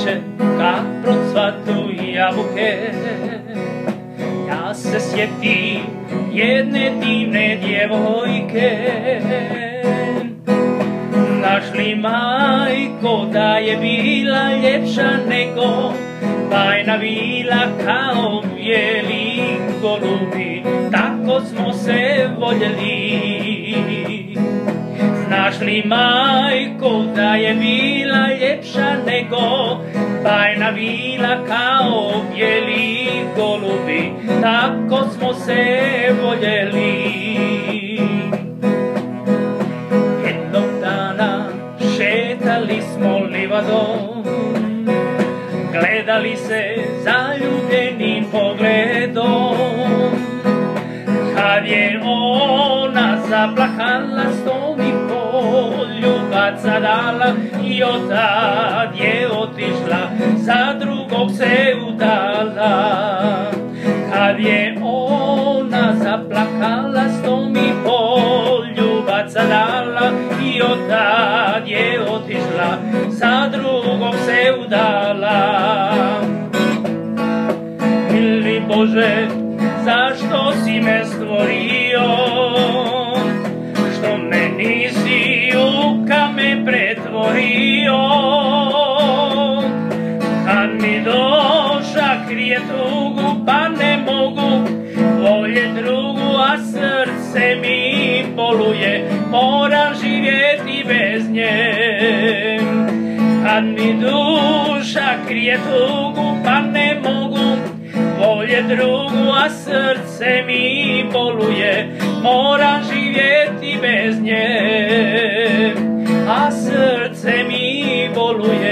cvijeće kad procvatuju jabuke. Ja se sjetim jedne divne djevojke, našli majko da je bila ljepša nego bajna vila kao bijeli golubi, tako smo se voljeli. Našli majko da je bila ljepša nego bajna vila kao bijeli golubi, tako smo se voljeli. Jednog dana šetali smo livadom, gledali se zaljubljenim pogledom, kad je ona zaplahala sto mi poljubaca dala i otad je otišla, za drugog se udala. Kad je ona zaplakala sto mi poljubaca dala i otad je otišla, za drugog se udala. Mili Bože, zašto si me stvorio, što me nisi u kamen pretvorio? Kad mi duša krije tugu, pa ne mogu voljet drugu, a srce mi boluje, moram živjeti bez nje. Kad mi duša krije tugu, pa ne mogu voljet drugu, a srce mi boluje, moram živjeti bez nje. A srce mi boluje.